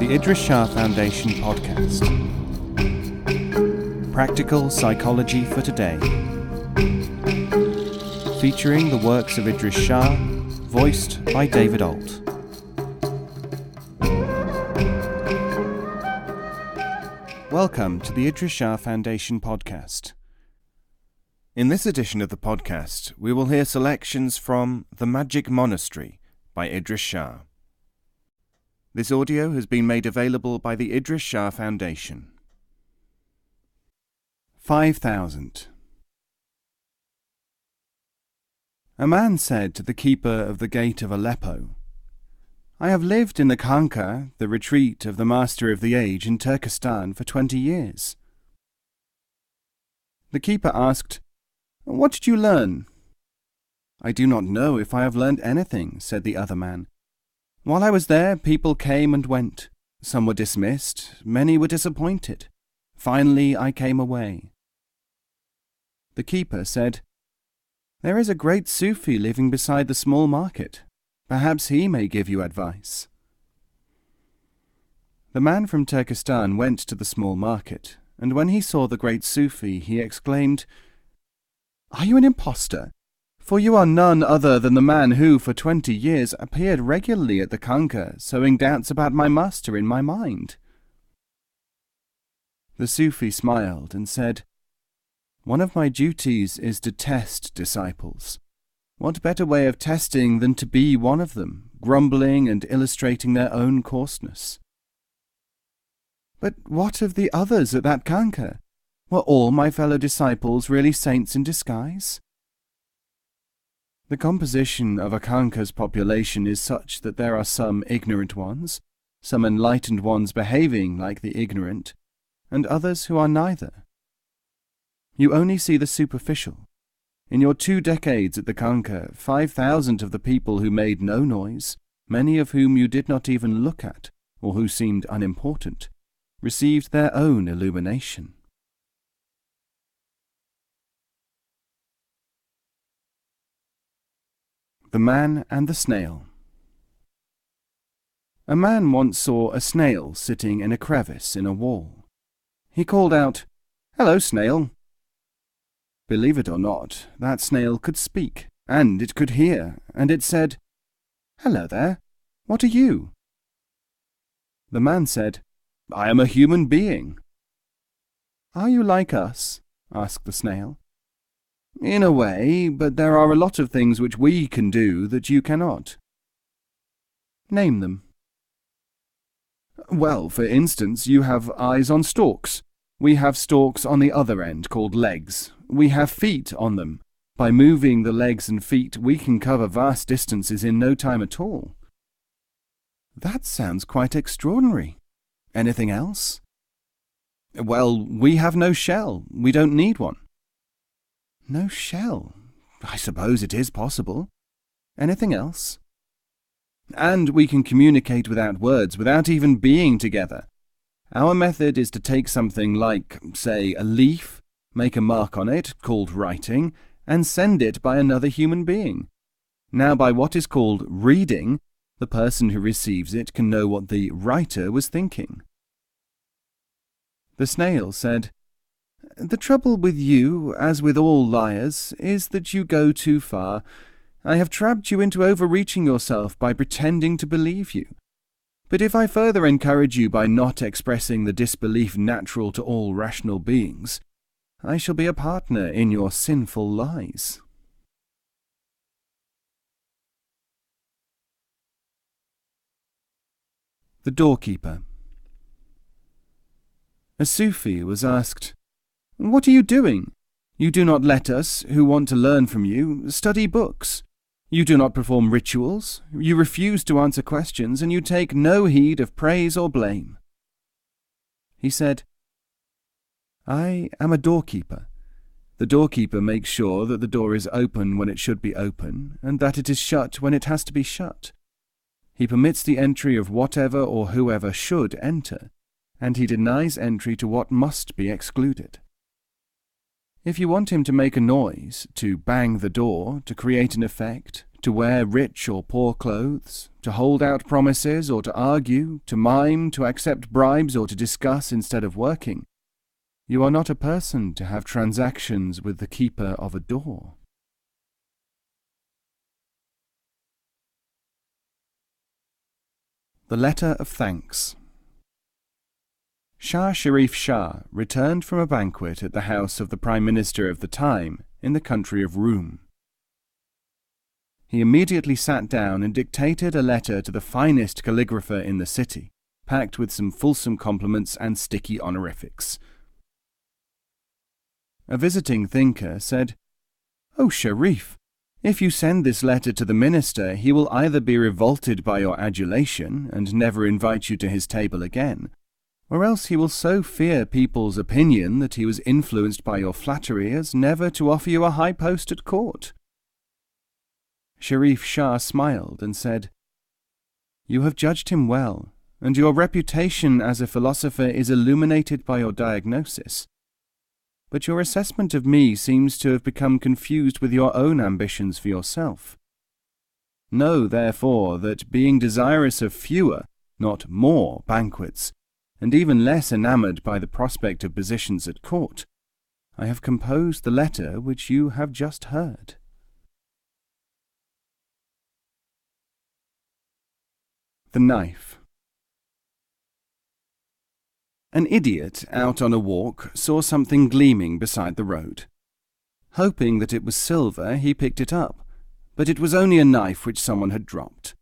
the Idries Shah Foundation podcast. Practical Psychology for Today. Featuring the works of Idries Shah, voiced by David Ault. Welcome to the Idries Shah Foundation podcast. In this edition of the podcast, we will hear selections from The Magic Monastery by Idries Shah. This audio has been made available by the Idries Shah Foundation. 5,000. A man said to the keeper of the gate of Aleppo, "I have lived in the Khanqa, the retreat of the Master of the Age in Turkestan, for 20 years. The keeper asked, "What did you learn?" "I do not know if I have learned anything," said the other man. "While I was there, people came and went. Some were dismissed, many were disappointed. Finally, I came away." The keeper said, "There is a great Sufi living beside the small market. Perhaps he may give you advice." The man from Turkestan went to the small market, and when he saw the great Sufi, he exclaimed, "Are you an impostor? For you are none other than the man who, for 20 years, appeared regularly at the Khanqa, sowing doubts about my master in my mind." The Sufi smiled and said, "One of my duties is to test disciples. What better way of testing than to be one of them, grumbling and illustrating their own coarseness?" "But what of the others at that Khanqa? Were all my fellow disciples really saints in disguise?" "The composition of a Khanqa's population is such that there are some ignorant ones, some enlightened ones behaving like the ignorant, and others who are neither. You only see the superficial. In your 2 decades at the Khanqa, 5,000 of the people who made no noise, many of whom you did not even look at, or who seemed unimportant, received their own illumination." The Man and the Snail. A man once saw a snail sitting in a crevice in a wall. He called out, "Hello, snail." Believe it or not, that snail could speak, and it could hear, and it said, "Hello there, what are you?" The man said, "I am a human being." "Are you like us?" asked the snail. "In a way, but there are a lot of things which we can do that you cannot." "Name them." "Well, for instance, you have eyes on stalks. We have stalks on the other end called legs. We have feet on them. By moving the legs and feet, we can cover vast distances in no time at all." "That sounds quite extraordinary. Anything else?" "Well, we have no shell. We don't need one." "No shell? I suppose it is possible. Anything else?" "And we can communicate without words, without even being together. Our method is to take something like, say, a leaf, make a mark on it, called writing, and send it by another human being. Now, by what is called reading, the person who receives it can know what the writer was thinking." The snail said, "The trouble with you, as with all liars, is that you go too far. I have trapped you into overreaching yourself by pretending to believe you. But if I further encourage you by not expressing the disbelief natural to all rational beings, I shall be a partner in your sinful lies." The Doorkeeper. A Sufi was asked, "What are you doing? You do not let us, who want to learn from you, study books. You do not perform rituals. You refuse to answer questions, and you take no heed of praise or blame." He said, "I am a doorkeeper. The doorkeeper makes sure that the door is open when it should be open, and that it is shut when it has to be shut. He permits the entry of whatever or whoever should enter, and he denies entry to what must be excluded. If you want him to make a noise, to bang the door, to create an effect, to wear rich or poor clothes, to hold out promises or to argue, to mime, to accept bribes or to discuss instead of working. You are not a person to have transactions with the keeper of a door. The Letter of Thanks. Shah Sharif Shah returned from a banquet at the house of the Prime Minister of the time in the country of Roum. He immediately sat down and dictated a letter to the finest calligrapher in the city, packed with some fulsome compliments and sticky honorifics. A visiting thinker said, "O Sharif, if you send this letter to the minister, he will either be revolted by your adulation and never invite you to his table again, or else he will so fear people's opinion that he was influenced by your flattery as never to offer you a high post at court." Sharif Shah smiled and said, "You have judged him well, and your reputation as a philosopher is illuminated by your diagnosis. But your assessment of me seems to have become confused with your own ambitions for yourself. Know, therefore, that being desirous of fewer, not more, banquets, and even less enamoured by the prospect of positions at court, I have composed the letter which you have just heard." The Knife. An idiot out on a walk saw something gleaming beside the road. Hoping that it was silver, he picked it up, but it was only a knife which someone had dropped.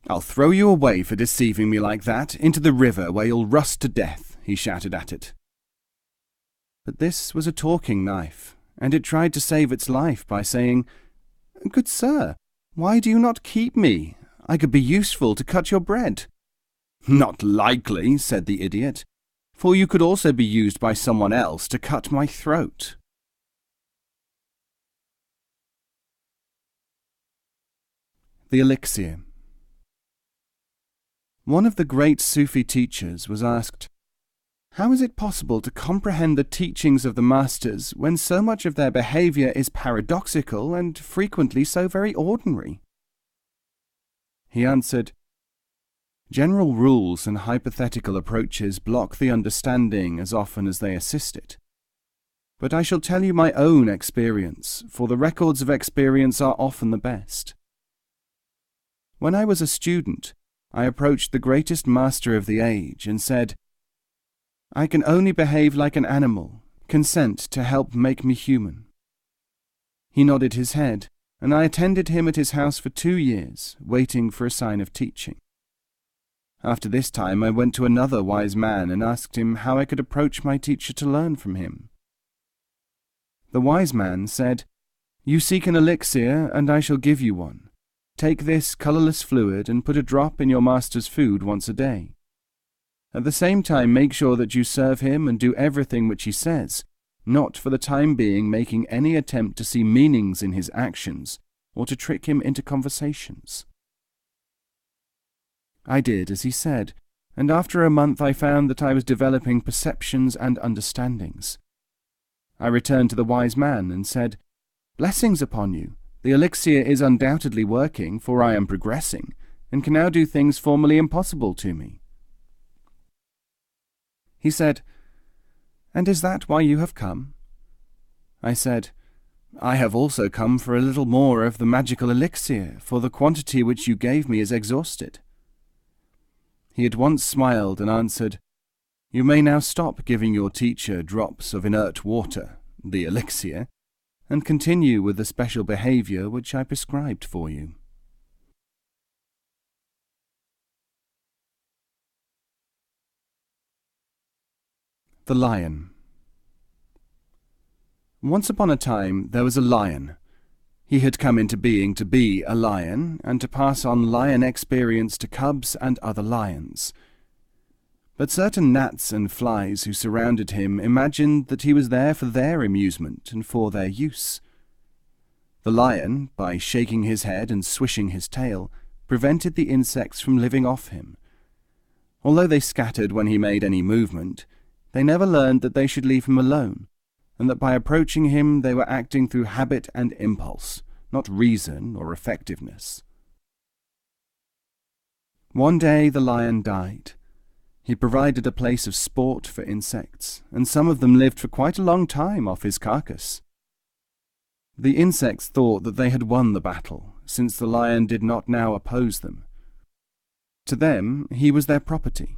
"I'll throw you away for deceiving me like that, into the river where you'll rust to death," he shouted at it. But this was a talking knife, and it tried to save its life by saying, "Good sir, why do you not keep me? I could be useful to cut your bread." "Not likely," said the idiot, "for you could also be used by someone else to cut my throat." The Elixir. One of the great Sufi teachers was asked, "How is it possible to comprehend the teachings of the masters when so much of their behaviour is paradoxical and frequently so very ordinary?" He answered, "General rules and hypothetical approaches block the understanding as often as they assist it. But I shall tell you my own experience, for the records of experience are often the best. When I was a student, I approached the greatest master of the age and said, 'I can only behave like an animal, consent to help make me human.' He nodded his head, and I attended him at his house for 2 years, waiting for a sign of teaching. After this time I went to another wise man and asked him how I could approach my teacher to learn from him. The wise man said, 'You seek an elixir, and I shall give you one. Take this colourless fluid and put a drop in your master's food once a day. At the same time make sure that you serve him and do everything which he says, not for the time being making any attempt to see meanings in his actions or to trick him into conversations.' I did as he said, and after a month I found that I was developing perceptions and understandings. I returned to the wise man and said, 'Blessings upon you. The elixir is undoubtedly working, for I am progressing, and can now do things formerly impossible to me.' He said, 'And is that why you have come?' I said, 'I have also come for a little more of the magical elixir, for the quantity which you gave me is exhausted.' He at once smiled and answered, 'You may now stop giving your teacher drops of inert water, the elixir, and continue with the special behaviour which I prescribed for you.' The Lion. Once upon a time there was a lion. He had come into being to be a lion, and to pass on lion experience to cubs and other lions. But certain gnats and flies who surrounded him imagined that he was there for their amusement and for their use. The lion, by shaking his head and swishing his tail, prevented the insects from living off him. Although they scattered when he made any movement, they never learned that they should leave him alone, and that by approaching him they were acting through habit and impulse, not reason or effectiveness. One day the lion died. He provided a place of sport for insects, and some of them lived for quite a long time off his carcass. The insects thought that they had won the battle, since the lion did not now oppose them. To them, he was their property.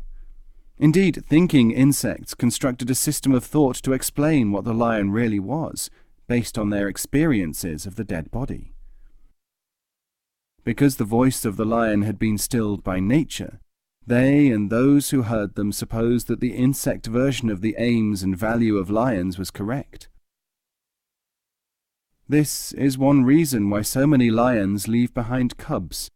Indeed, thinking insects constructed a system of thought to explain what the lion really was, based on their experiences of the dead body. Because the voice of the lion had been stilled by nature, they and those who heard them supposed that the insect version of the aims and value of lions was correct. This is one reason why so many lions leave behind cubs.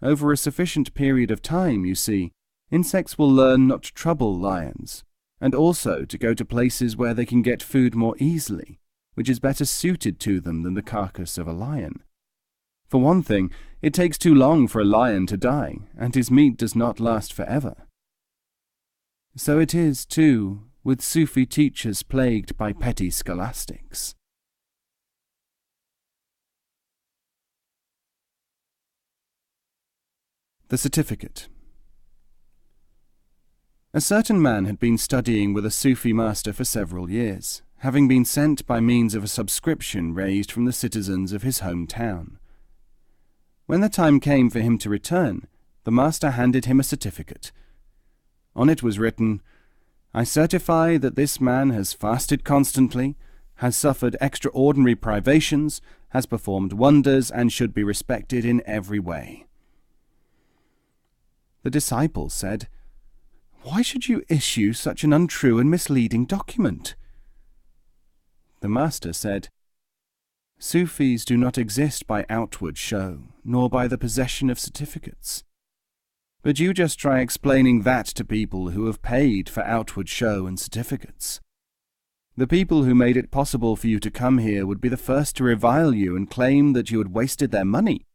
Over a sufficient period of time, you see, insects will learn not to trouble lions, and also to go to places where they can get food more easily, which is better suited to them than the carcass of a lion. For one thing, it takes too long for a lion to die, and his meat does not last forever. So it is, too, with Sufi teachers plagued by petty scholastics. The certificate. A certain man had been studying with a Sufi master for several years, having been sent by means of a subscription raised from the citizens of his hometown. When the time came for him to return, the master handed him a certificate. On it was written, "I certify that this man has fasted constantly, has suffered extraordinary privations, has performed wonders, and should be respected in every way." The disciple said, "Why should you issue such an untrue and misleading document?" The master said, "Sufis do not exist by outward show, nor by the possession of certificates. But you just try explaining that to people who have paid for outward show and certificates. The people who made it possible for you to come here would be the first to revile you and claim that you had wasted their money,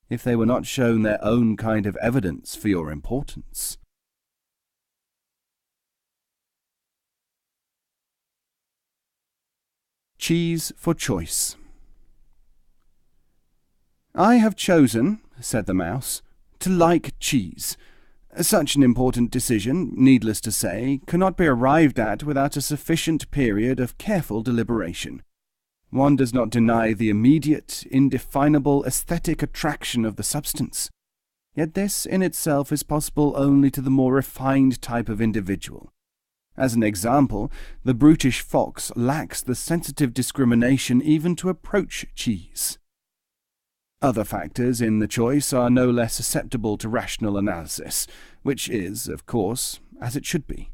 if they were not shown their own kind of evidence for your importance." Cheese for choice. "I have chosen," said the mouse, "to like cheese. Such an important decision, needless to say, cannot be arrived at without a sufficient period of careful deliberation. One does not deny the immediate, indefinable aesthetic attraction of the substance. Yet this in itself is possible only to the more refined type of individual. As an example, the brutish fox lacks the sensitive discrimination even to approach cheese. Other factors in the choice are no less susceptible to rational analysis, which is, of course, as it should be.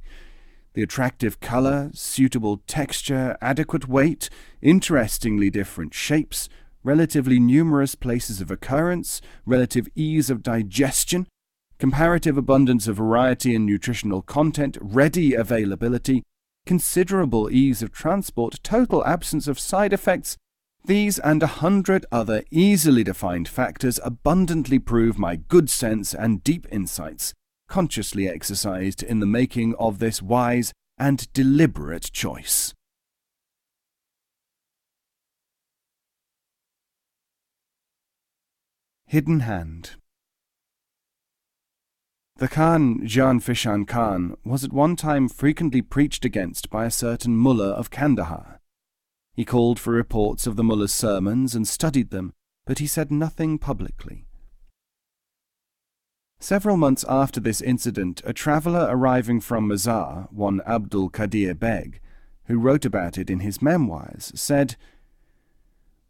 The attractive colour, suitable texture, adequate weight, interestingly different shapes, relatively numerous places of occurrence, relative ease of digestion, comparative abundance of variety and nutritional content, ready availability, considerable ease of transport, total absence of side effects. These and 100 other easily defined factors abundantly prove my good sense and deep insights, consciously exercised in the making of this wise and deliberate choice." Hidden Hand. The Khan Jan Fishan Khan was at one time frequently preached against by a certain mullah of Kandahar. He called for reports of the mullah's sermons and studied them, but he said nothing publicly. Several months after this incident, a traveller arriving from Mazar, one Abdul Qadir Beg, who wrote about it in his memoirs, said,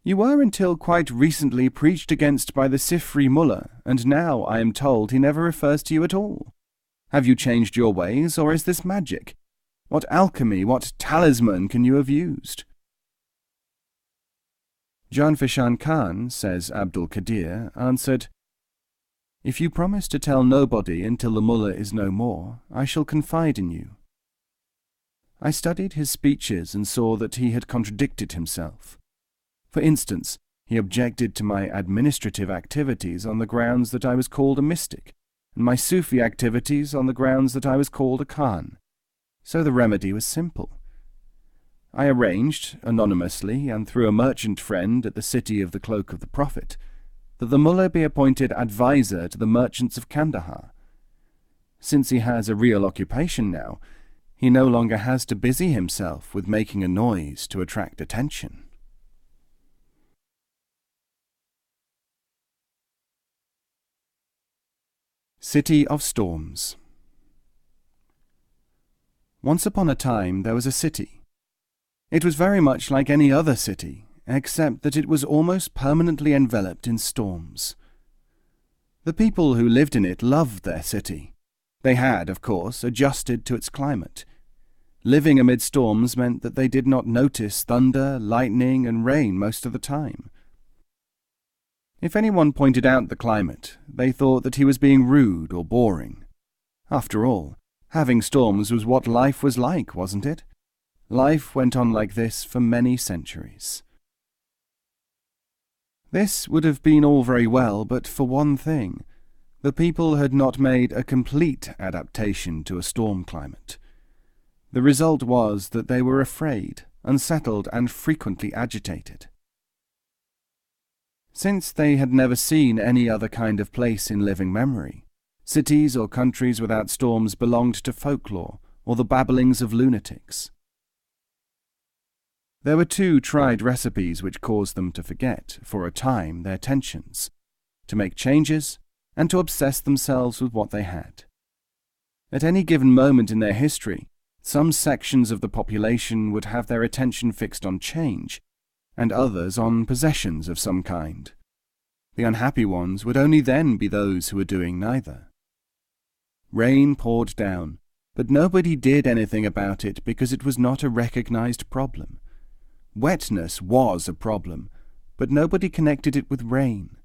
"You were until quite recently preached against by the Sifri mullah, and now I am told he never refers to you at all. Have you changed your ways, or is this magic? What alchemy, what talisman can you have used?" Jan Fishan Khan, says Abdul Qadir, answered, "If you promise to tell nobody until the mullah is no more, I shall confide in you." I studied his speeches and saw that he had contradicted himself. For instance, he objected to my administrative activities on the grounds that I was called a mystic, and my Sufi activities on the grounds that I was called a Khan. So the remedy was simple. I arranged, anonymously and through a merchant friend at the City of the Cloak of the Prophet, that the mullah be appointed advisor to the merchants of Kandahar. Since he has a real occupation now, he no longer has to busy himself with making a noise to attract attention. City of Storms. Once upon a time there was a city. It was very much like any other city, except that it was almost permanently enveloped in storms. The people who lived in it loved their city. They had, of course, adjusted to its climate. Living amid storms meant that they did not notice thunder, lightning, and rain most of the time. If anyone pointed out the climate, they thought that he was being rude or boring. After all, having storms was what life was like, wasn't it? Life went on like this for many centuries. This would have been all very well, but for one thing. The people had not made a complete adaptation to a storm climate. The result was that they were afraid, unsettled, and frequently agitated. Since they had never seen any other kind of place in living memory, cities or countries without storms belonged to folklore or the babblings of lunatics. There were two tried recipes which caused them to forget, for a time, their tensions, to make changes, and to obsess themselves with what they had. At any given moment in their history, some sections of the population would have their attention fixed on change, and others on possessions of some kind. The unhappy ones would only then be those who were doing neither. Rain poured down, but nobody did anything about it because it was not a recognized problem. Wetness was a problem, but nobody connected it with rain.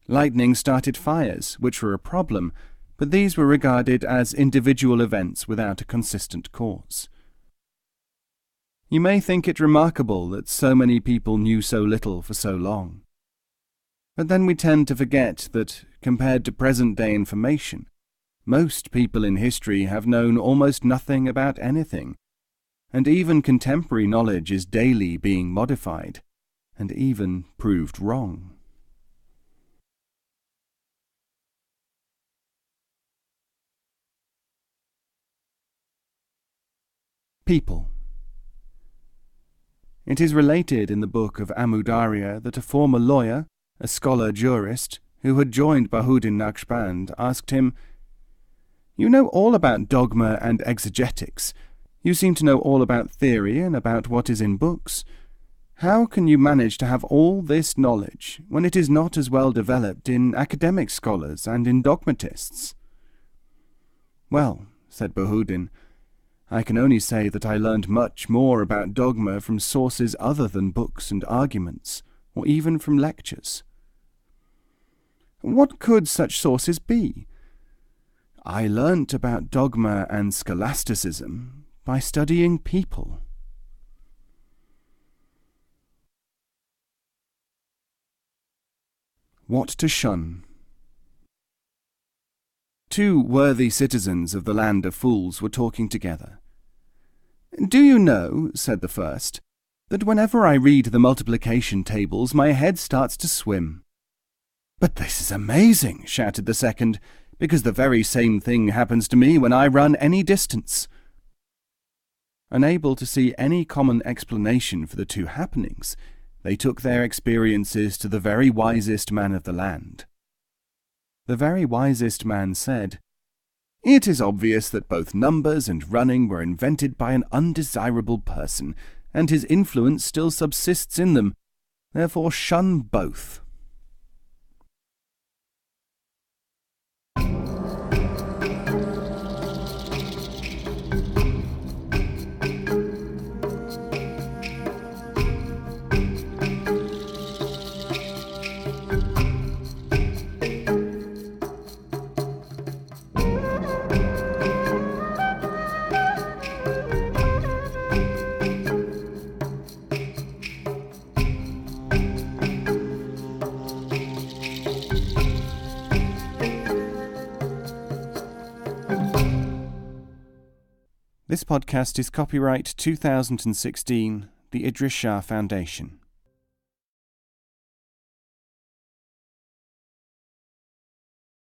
Lightning started fires, which were a problem, but these were regarded as individual events without a consistent cause. You may think it remarkable that so many people knew so little for so long. But then we tend to forget that, compared to present-day information, most people in history have known almost nothing about anything, and even contemporary knowledge is daily being modified, and even proved wrong. People. It is related in the book of Amudarya that a former lawyer, a scholar jurist, who had joined Bahuddin Naqshband, asked him, "You know all about dogma and exegetics. You seem to know all about theory and about what is in books. How can you manage to have all this knowledge when it is not as well developed in academic scholars and in dogmatists?" "Well," said Bahuddin, "I can only say that I learned much more about dogma from sources other than books and arguments, or even from lectures." "What could such sources be?" "I learnt about dogma and scholasticism by studying people." What to shun. Two worthy citizens of the land of fools were talking together. "Do you know," said the first, "that whenever I read the multiplication tables my head starts to swim?" "But this is amazing," shouted the second, "because the very same thing happens to me when I run any distance." Unable to see any common explanation for the two happenings, they took their experiences to the very wisest man of the land. The very wisest man said, "It is obvious that both numbers and running were invented by an undesirable person, and his influence still subsists in them. Therefore shun both." This podcast is copyright 2016, the Idries Shah Foundation.